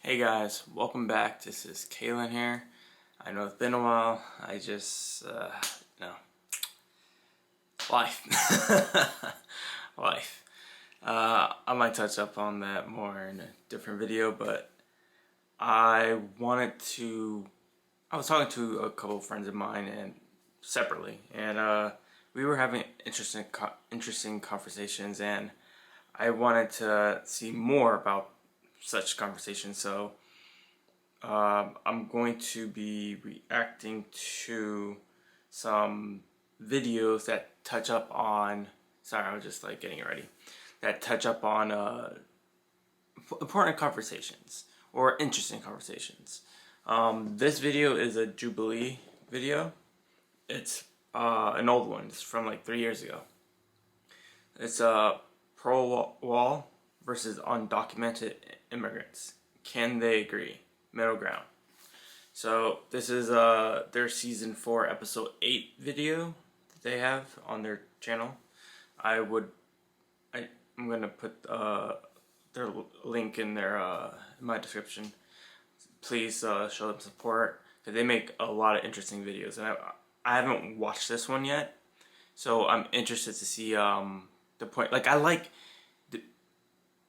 Hey guys, welcome back. This is Kaylin here. I know it's been a while. I just, life. Life. I might touch up on that more in a different video, but I was talking to a couple of friends of mine and separately, and we were having interesting conversations, and I wanted to see more about such conversations. So I'm going to be reacting to some videos that touch up on, sorry, I was just like getting ready, that touch up on important conversations or interesting conversations. This video is a Jubilee video. It's an old one. It's from like 3 years ago. It's pro-wall versus undocumented immigrants. Can they agree? Middle ground. So this is their season 4 episode 8 video that they have on their channel. I'm gonna put their link in their in my description. Please show them support, because they make a lot of interesting videos, and I haven't watched this one yet, so I'm interested to see the point. Like,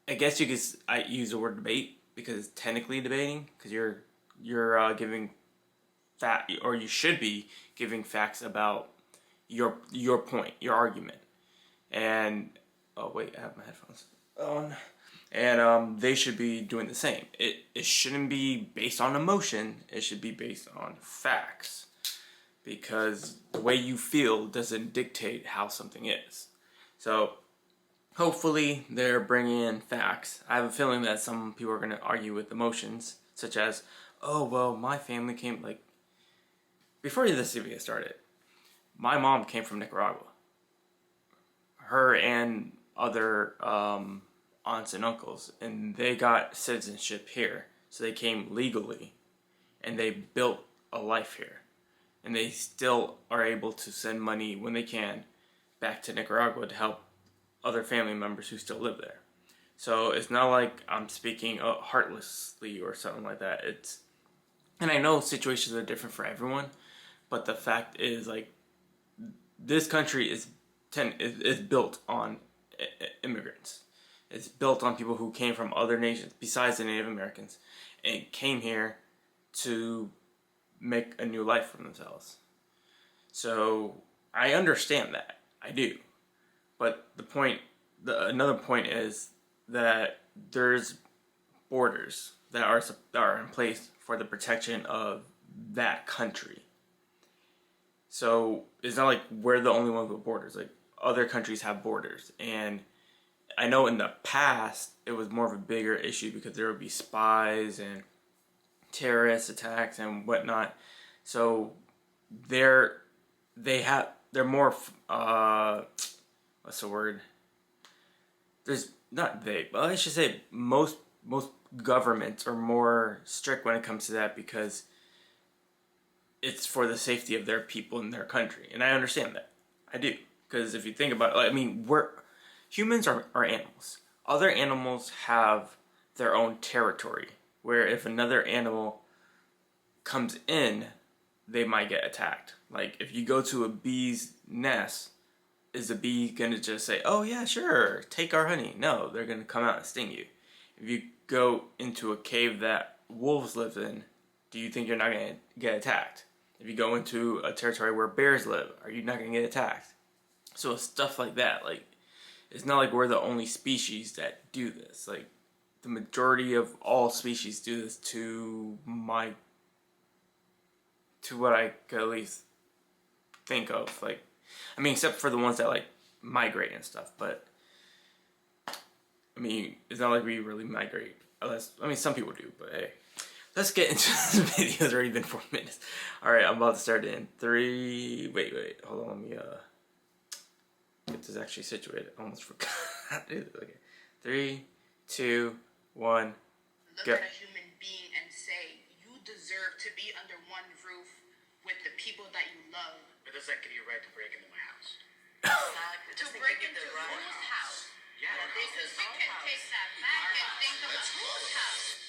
I guess you could use the word debate, because it's technically debating, because you're giving fact, or you should be giving facts about your point, your argument. And oh wait, I have my headphones on. And they should be doing the same. It shouldn't be based on emotion. It should be based on facts, because the way you feel doesn't dictate how something is. So hopefully they're bringing in facts. I have a feeling that some people are going to argue with emotions, such as, oh, well, my family came, like, before this video started, my mom came from Nicaragua. Her and other aunts and uncles, and they got citizenship here. So they came legally, and they built a life here. And they still are able to send money when they can back to Nicaragua to help other family members who still live there. So it's not like I'm speaking heartlessly or something like that. And I know situations are different for everyone, but the fact is, like, this country is built on immigrants. It's built on people who came from other nations besides the Native Americans, and came here to make a new life for themselves. So I understand that. I do. But another point is that there's borders that are in place for the protection of that country. So it's not like we're the only ones with borders. Like, other countries have borders, and I know in the past it was more of a bigger issue because there would be spies and terrorist attacks and whatnot. So they're more what's the word? There's not they, but I should say most governments are more strict when it comes to that, because it's for the safety of their people in their country, and I understand that. I do, because if you think about it, I mean, humans are animals. Other animals have their own territory, where if another animal comes in, they might get attacked. Like, if you go to a bee's nest, is the bee gonna just say, oh yeah, sure, take our honey? No, they're gonna come out and sting you. If you go into a cave that wolves live in, do you think you're not gonna get attacked? If you go into a territory where bears live, are you not gonna get attacked? So stuff like that. Like, it's not like we're the only species that do this. Like, the majority of all species do this to what I could at least think of. Like, I mean, except for the ones that, like, migrate and stuff, but I mean, it's not like we really migrate. Unless, I mean, some people do, but hey. Let's get into this video. It's already been 4 minutes. Alright, I'm about to start in 3... Wait, hold on, let me get this actually situated. I almost forgot. Okay. 3, 2, 1, go. Look at a human being and say, you deserve to be under one roof with the people that you love. But does that give you a right to break into my house? To break into whose house? Yeah. Because we can take that back and think of whose house.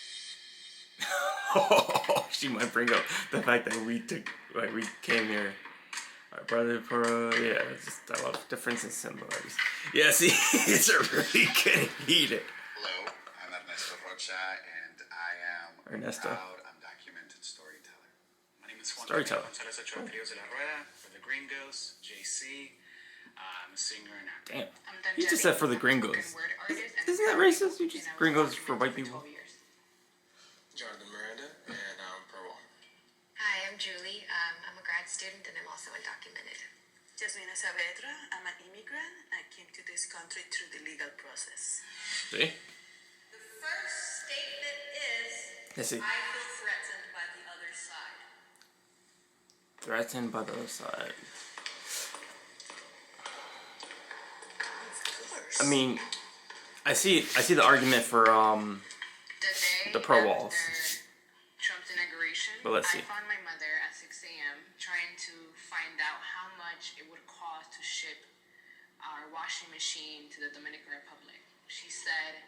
She might bring up the fact that we came here. Our brother for yeah, it's just a lot of difference in similarities. Yeah, see, it's really getting heated. Hello, I'm Ernesto Rocha, and I am Ernesto. a proud undocumented storyteller. My name is Juan Storyteller. González Ochoa Crios de la Rueda, for the Gringos, JC. I'm a singer and actor. Damn. I'm done You just jabbing. said for the I'm a spoken gringos. word artist and Isn't that a racist? You just and I was gringos for documented white people. 12 years. Jonathan Miranda, and I'm pro. Hi, I'm Julie. I'm a grad student and I'm also undocumented. Jasmina Saavedra, I'm an immigrant. I came to this country through the legal process. See? The first statement is, Let's see. I feel threatened by the other side. Threatened by the other side. Of course. I mean, I see the argument for The day The pro after walls. Trump's inauguration, But let's see. I found my mother at 6 a.m. trying to find out how much it would cost to ship our washing machine to the Dominican Republic. She said,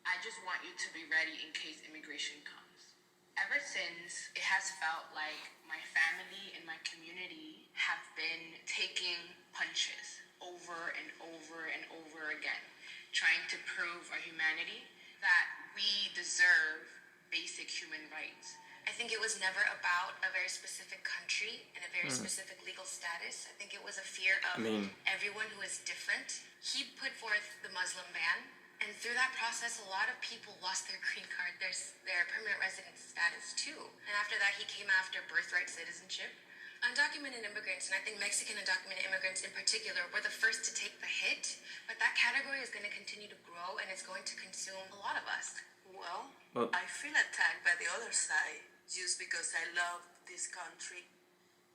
I just want you to be ready in case immigration comes. Ever since, it has felt like my family and my community have been taking punches over and over and over again, trying to prove our humanity, that we deserve basic human rights. I think it was never about a very specific country and a very specific legal status. I think it was a fear of everyone who is different. He put forth the Muslim ban, and through that process, a lot of people lost their green card, their permanent resident status too. And after that, he came after birthright citizenship. Undocumented immigrants, and I think Mexican undocumented immigrants in particular, were the first to take the hit, but that category is going to continue to grow and it's going to consume a lot of us. Well, Well- I feel attacked by the other side just because I love this country,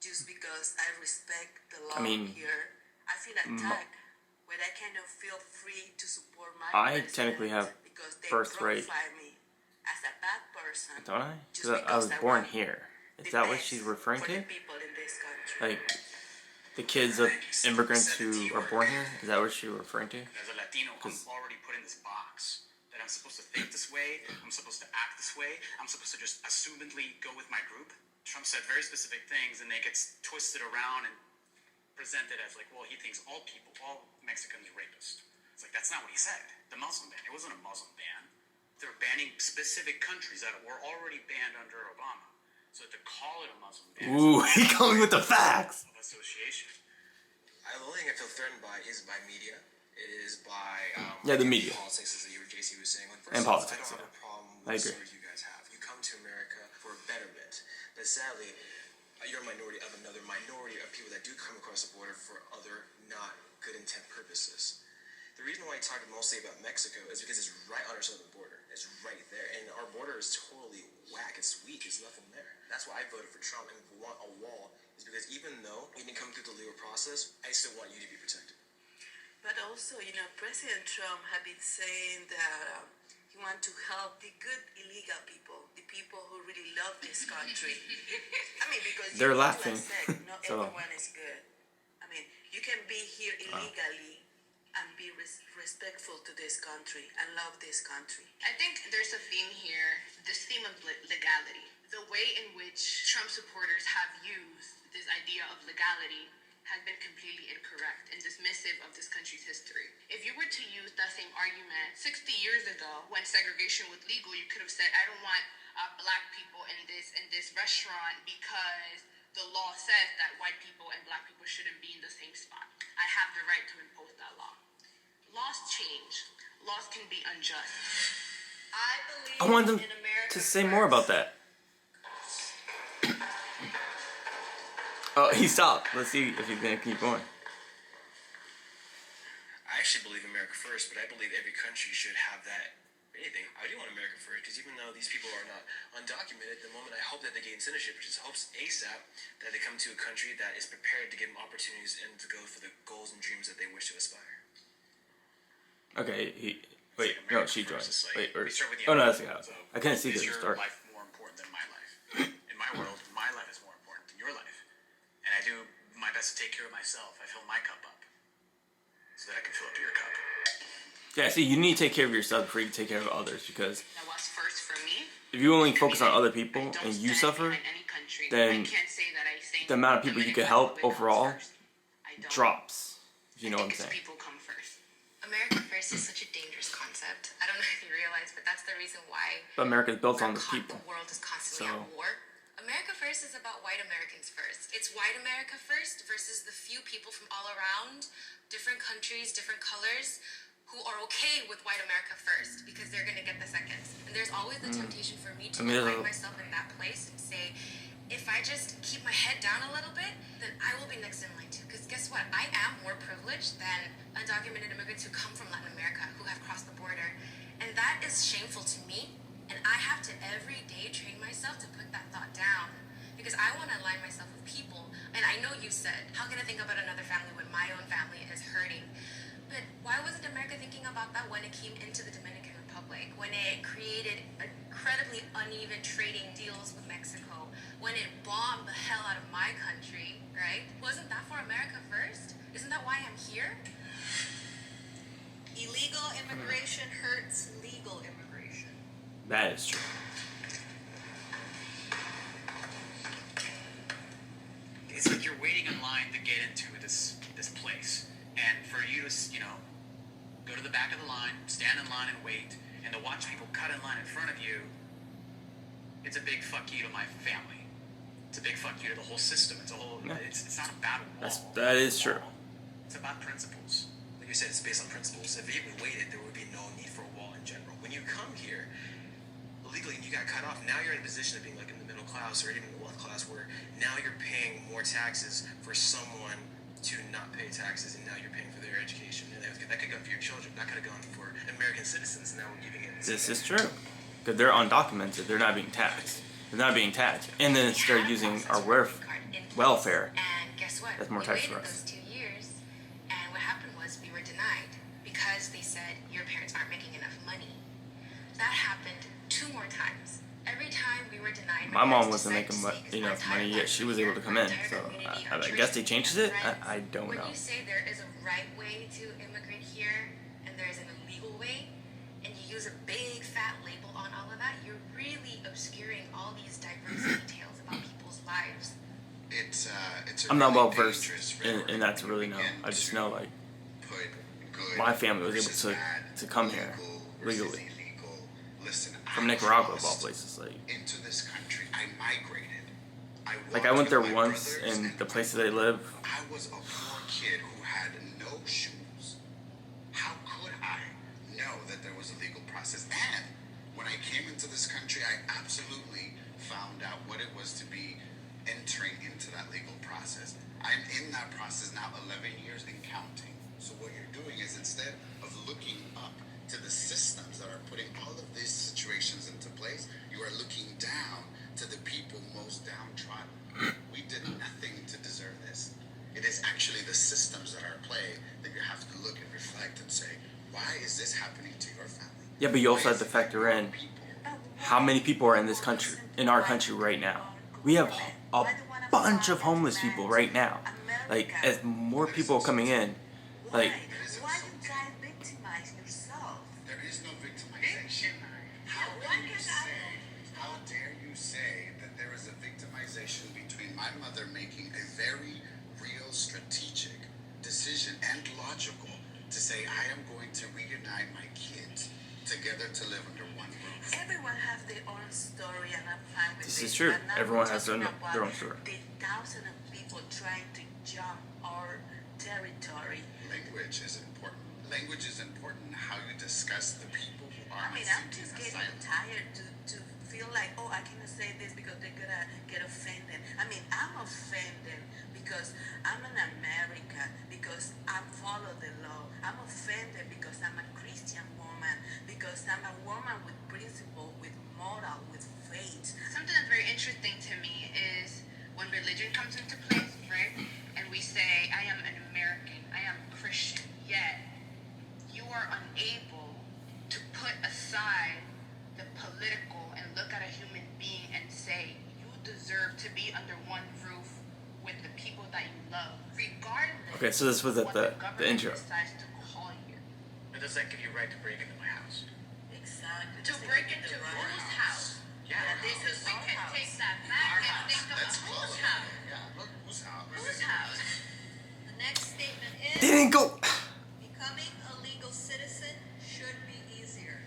just because I respect the law here. I feel attacked when I cannot feel free to support my I president technically have because they birthright. profile me as a bad person. Don't I? just Because I was because born want here. Is the that what best she's referring for to? the people in this country. Like the kids of immigrants who are born here? Is that what she's referring to? As a Latino, I'm already put in this box that I'm supposed to think this way, I'm supposed to act this way, I'm supposed to just assumedly go with my group. Trump said very specific things, and they get twisted around and presented as like, well, he thinks all Mexicans are rapists. It's like, that's not what he said. The Muslim ban, it wasn't a Muslim ban. They were banning specific countries that were already banned under Obama. So to call it a Muslim ban Ooh, he coming with the facts. of association. The only thing I feel threatened by is by media. It is by Yeah, the media. politics, as you or JC was saying. Like, And first off, politics, I don't yeah. have a problem I with the agree. stories you guys have. You come to America for a betterment, but sadly, you're a minority of another minority of people that do come across the border for other not good intent purposes. The reason why I talk mostly about Mexico is because it's right on our southern border. It's right there, and our border is totally whack. It's weak. There's nothing there. That's why I voted for Trump and want a wall. Is because even though we didn't come through the legal process, I still want you to be protected. But also, President Trump had been saying that he wants to help the good illegal people, the people who really love this country. I mean, because They're like laughing. I said, not So- everyone is good. I mean, you can be here illegally and be respectful to this country and love this country. I think there's a theme here, this theme of legality. The way in which Trump supporters have used this idea of legality has been completely incorrect and dismissive of this country's history. If you were to use that same argument 60 years ago when segregation was legal, you could have said, I don't want black people in this restaurant because the law says that white people and black people shouldn't be in the same spot. I have the right to impose that law. Laws change. Laws can be unjust. I believe I want them in America to say more about that. Oh, he stopped. Let's see if he's gonna keep going. I actually believe America first, but I believe every country should have that. Anything. I do want America first because even though these people are not undocumented, the moment I hope that they gain citizenship, which is hopes ASAP, that they come to a country that is prepared to give them opportunities and to go for the goals and dreams that they wish to aspire. Okay, wait, Like no, America she first, joined. it's like, Wait, or we start with the oh no, end. that's the house. So, I couldn't see is the your start. life more important than my life? In my world, my life is more important than your life, and I do my best to take care of myself. I fill my cup up so that I can fill up your cup. Yeah, see, you need to take care of yourself before you can take care of others because That was first for me. If you only focus on other people I don't and you stand suffer, behind any country. then I can't say that I think the amount of people you can help overall I don't. drops. If you know I what I'm think it's saying. people come first. America First is such a dangerous concept. I don't know if you realize, but that's the reason why But America is built on the people. the world is constantly So- at war. America First is about white Americans first. It's white America first versus the few people from all around, different countries, different colors, who are okay with white America first because they're gonna get the seconds. And there's always the temptation for me to find myself in that place and say, if I just keep my head down a little bit, then I will be next in line too. Because guess what? I am more privileged than undocumented immigrants who come from Latin America, who have crossed the border. And that is shameful to me. And I have to every day train myself to put that thought down. Because I want to align myself with people. And I know you said, how can I think about another family when my own family is hurting? But why wasn't America thinking about that when it came into the Dominican Republic? When it created incredibly uneven trading deals with Mexico? When it bombed the hell out of my country, right? Wasn't that for America first? Isn't that why I'm here? Illegal immigration hurts legal immigration. That is true. It's like you're waiting in line to get into this place, and for you to go to the back of the line, stand in line and wait, and to watch people cut in line in front of you. It's a big fuck you to my family. It's a big fuck you to the whole system. It's a whole. Yeah. It's not about a wall. That is true. It's about principles. Like you said, it's based on principles. If you even waited, there would be no need for a wall in general. When you come here illegally and you got cut off, now you're in a position of being like in the middle class or even the wealth class, where now you're paying more taxes for someone to not pay taxes, and now you're paying for their education. And that could have gone for your children. That could have gone for American citizens. And now we're giving it. This is true. Because they're undocumented. They're not being taxed. They're not being taxed. And then they're using our welfare. And guess what? That's more we tax waited for us. those 2 years, and what happened was we were denied because they said your parents aren't making enough money. That happened 2 more times. Every time we were denied, My mom parents wasn't decided making to say, enough 'cause my money entire yet. She was able to come my in. entire So community, I our guess they church, changes it. friends, I don't when know. you say there is a right way to immigrate here and there is an illegal way, and you use a big fat label on all of that, you're really obscuring all these diverse details about people's lives. It's I'm not really well versed dangerous in that to really know. I just know like put good my family was able versus bad, to come here legal versus legally illegal. Listen, from I Nicaragua of all crossed places. Like into this country. I migrated. I walked went with there my once, brothers and and the places they live. I was a poor kid who had no shoes. How could I know that there was a legal process? And when I came into this country, I absolutely found out what it was to be entering into that legal process. I'm in that process now 11 years and counting. So what you're doing is, instead of looking up to the systems that are putting all of these situations into place, you are looking down to the people most downtrodden. We did nothing to deserve this. It is actually the systems that are at play that you have to look and reflect and say, why is this happening to your family? Yeah, but you also Why have to is it factor that in your people how many people are in this country, in our country right now. We have a bunch of homeless people right now. Like, as more people coming in, like, Why you guys victimize yourself? There is no victimization. How dare you say that there is a victimization between my mother making a very real strategic decision and logical to say I am going to reunite my kids together to live under one roof. Everyone has their own story, and I'm fine with This it. is true. But now Everyone we're has their talking own about story. The thousands of people trying to jump our territory. Language is important. Language is important. How you discuss the people who are I'm seeking just getting asylum. tired to feel like, oh, I cannot say this because they're gonna get offended. I'm offended because I'm an American, because I follow the law. I'm offended because I'm a Christian woman, because I'm a woman with principle, with moral, with faith. Something that's very interesting to me is when religion comes into place, right? And we say, I am an American, I am Christian, yet you are unable to put aside the political and look at a human being and say, you deserve to be under one roof with the people that you love, regardless. Okay, so this was at what the intro. decides to call you. But does that give you right to break into my house? Exactly. To break into whose house? Yeah. Because we can take that back and think of whose house? Yeah, look, whose house? Whose house? The next statement is Didn't go. becoming a legal citizen should be easier.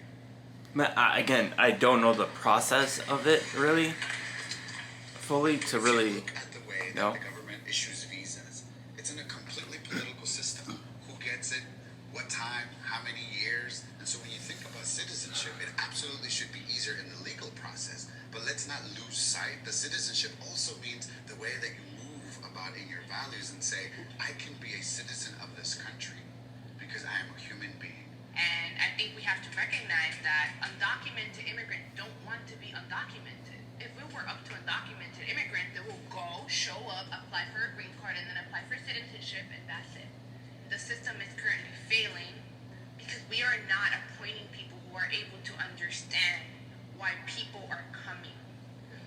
Again, I don't know the process of it really fully to really Look at the way that know. the government issues visas. It's in a completely political system. Who gets it? What time? How many years? And so when you think about citizenship, it absolutely should be easier in the legal process. But let's not lose sight. The citizenship also means the way that you move about in your values and say, I can be a citizen of this country because I am a human being. And I think we have to recognize that undocumented immigrants don't want to be undocumented. If we were up to undocumented immigrants, they will go, show up, apply for a green card, and then apply for citizenship, and that's it. The system is currently failing because we are not appointing people who are able to understand why people are coming.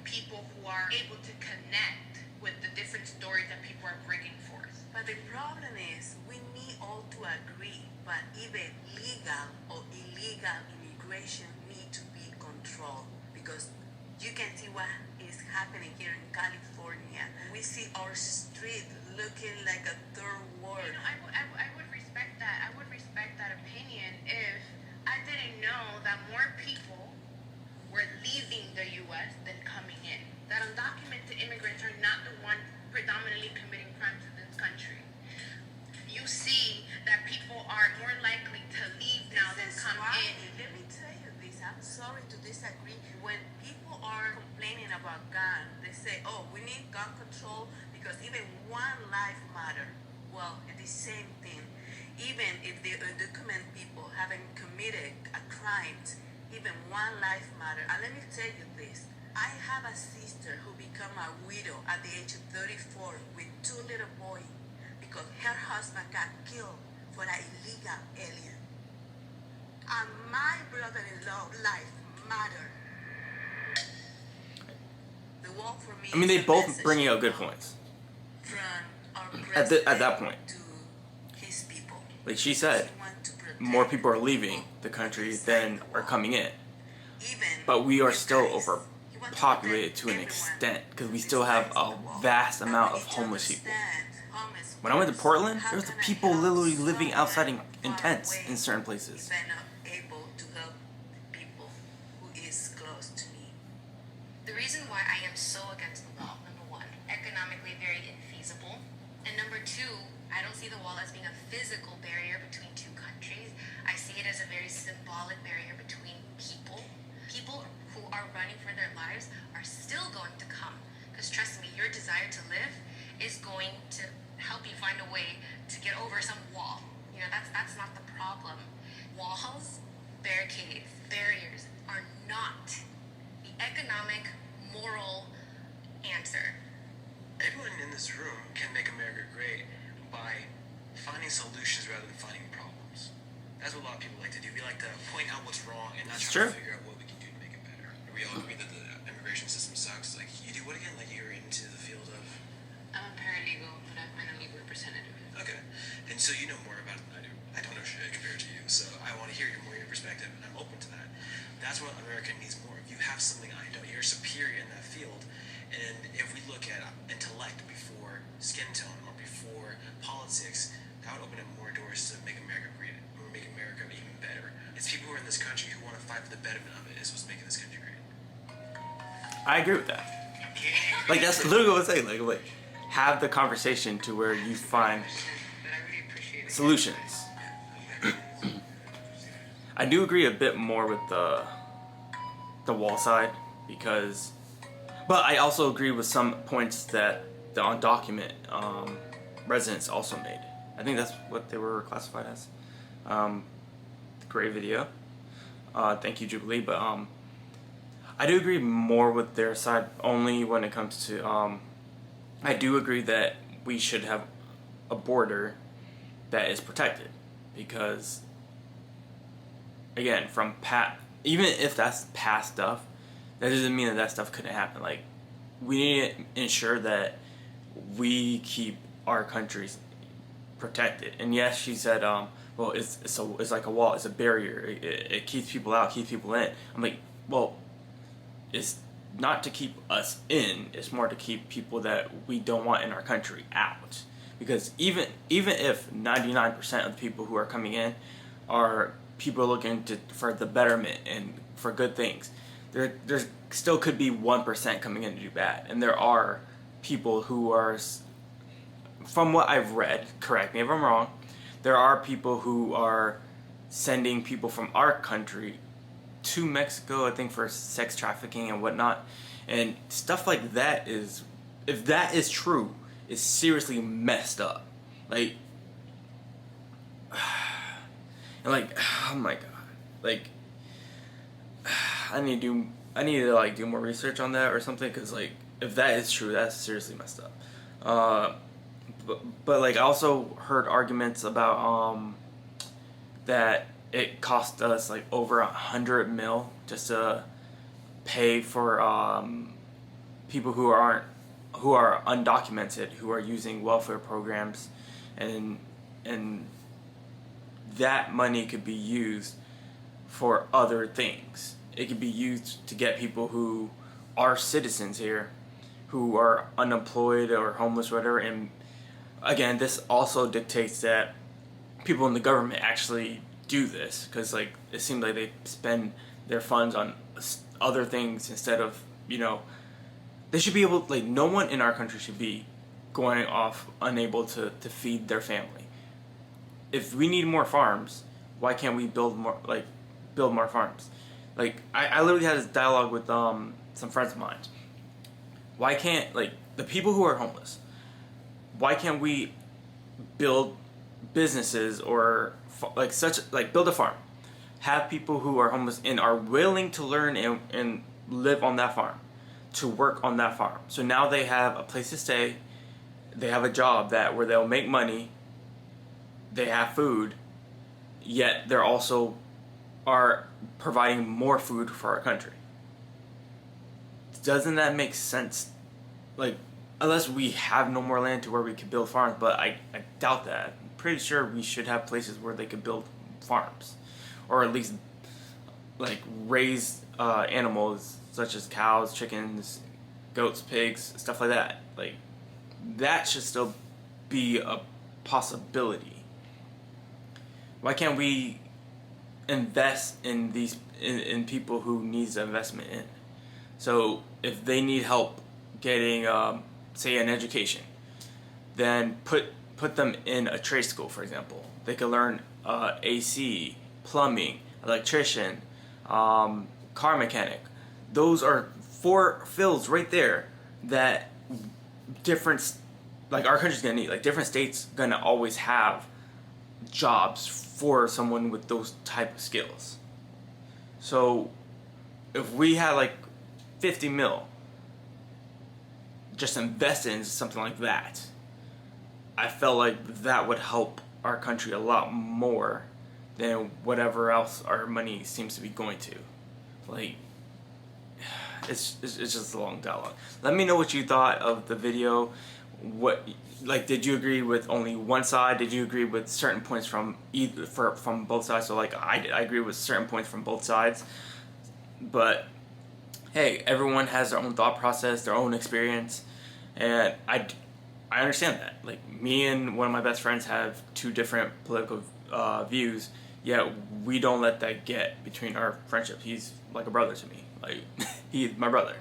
People who are able to connect with the different stories that people are bringing forth. But the problem is, we need all to agree, but even legal or illegal immigration need to be controlled because you can see what is happening here in California. We see our street looking like a third world. You know, I would respect that. I would respect that opinion if I didn't know that more people were leaving the U.S. than coming in. That undocumented immigrants are not the ones predominantly committing crimes in this country. You see that people are more likely to leave now than This is come why, in. let me tell you this, I'm sorry to disagree. When people are complaining about guns, they say, oh, we need gun control because even one life matter. Well, it's the same thing. Even if the undocumented people haven't committed a crime, even one life matter. And let me tell you this. I have a sister who became a widow at the age of 34 with 2 little boys because her husband got killed for an illegal alien. And my brother-in-law life matter. The war for me I mean, is they a both message bringing out good points. from our At that point. to his people. Like she said, He want to protect more people are leaving the country than are coming in. Even But we are you still guys, he want overpopulated protect to an everyone extent because we who still have resides a in the world. vast And amount we of need to homeless people. understand homeless When I went to person, Portland, how there was can I people help literally living someone outside in far tents away in certain places. if I'm not able to help people who is close to me? The reason why I am so against the wall, number one, economically very infeasible. And number two, I don't see the wall as being a physical barrier between two countries. I see it as a very symbolic barrier between people. People who are running for their lives are still going to come. Because trust me, your desire to live is going to help you find a way to get over some wall. You know, that's not the problem. Walls, barricades, barriers are not the economic, moral answer. Everyone in this room can make America great by finding solutions rather than finding problems. That's what a lot of people like to do. We like to point out what's wrong and not It's try true. to figure out what we can do to make it better. We all agree that the immigration system sucks. Like, you do what again? Like, you're into the field of... I'm a paralegal, but I've been a legal representative. Okay. And so you know more about it than I do. I don't know shit compared to you, so I want to hear your perspective, and I'm open to that. That's what America needs more of. You have something I don't. You're superior in that field, and if we look at intellect before skin tone or before politics, that would open up more doors to make America great, or make America even better. It's people who are in this country who want to fight for the betterment of it is what's making this country great. I agree with that. Like that's literally what I'm saying. Like have the conversation to where you find But I really appreciate it. solutions. I do agree a bit more with the wall side because, but I also agree with some points that the undocumented residents also made. I think that's what they were classified as. Great video. Thank you, Jubilee. But I do agree more with their side only when it comes to. I do agree that we should have a border that is protected because, again, from even if that's past stuff, that doesn't mean that stuff couldn't happen. Like, we need to ensure that we keep our countries protect it. And yes, she said, well, it's like a wall, it's a barrier. It keeps people out, keeps people in. I'm like, well, it's not to keep us in. It's more to keep people that we don't want in our country out. Because even if 99% of the people who are coming in are people looking for the betterment and for good things, there still could be 1% coming in to do bad. And there are people who are, from what I've read, correct me if I'm wrong, there are people who are sending people from our country to Mexico, I think, for sex trafficking and whatnot. And stuff like that is, if that is true, is seriously messed up. Like, and like, oh my god, like, I need to like do more research on that or something, because like, if that is true, that's seriously messed up. But like, I also heard arguments about that it cost us like over 100 mil just to pay for people who are undocumented, who are using welfare programs, and that money could be used for other things. It could be used to get people who are citizens here, who are unemployed or homeless or whatever. And again, this also dictates that people in the government actually do this, because like, it seems like they spend their funds on other things instead of, you know, they should be able, like, no one in our country should be going off unable to feed their family. If we need more farms, why can't we build more farms? Like, I literally had this dialogue with some friends of mine. Why can't, like, the people who are homeless, why can't we build businesses or build a farm, have people who are homeless and are willing to learn and live on that farm, to work on that farm. So now they have a place to stay, they have a job where they'll make money, they have food, yet they're also are providing more food for our country. Doesn't that make sense? Like, unless we have no more land to where we can build farms, but I doubt that. I'm pretty sure we should have places where they could build farms, or at least like raise animals such as cows, chickens, goats, pigs, stuff like that. Like, that should still be a possibility. Why can't we invest in these in people who needs investment in? So if they need help getting say an education, then put them in a trade school, for example. They could learn AC, plumbing, electrician, car mechanic. Those are 4 fields right there that like, our country's gonna need. Like, different states gonna always have jobs for someone with those type of skills. So if we had like 50 mil just invested in something like that, I felt like that would help our country a lot more than whatever else our money seems to be going to. Like, it's just a long dialogue. Let me know what you thought of the video. What, like, did you agree with only one side? Did you agree with certain points from both sides? So like, I agree with certain points from both sides. But hey, everyone has their own thought process, their own experience, and I understand that. Like, me and one of my best friends have 2 different political views, yet we don't let that get between our friendship. He's like a brother to me. Like, he's my brother.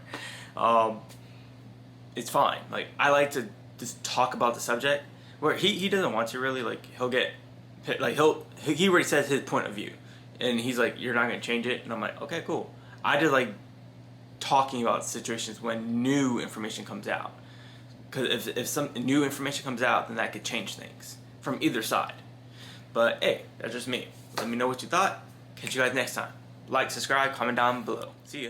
It's fine. Like, I like to just talk about the subject, where he doesn't want to really. Like, he'll get, like, he already says his point of view, and he's like, you're not gonna change it, and I'm like, okay, cool. I just like talking about situations when new information comes out, because if some new information comes out, then that could change things from either side. But hey, that's just me. Let me know what you thought. Catch you guys next time. Like, subscribe, comment down below. See ya.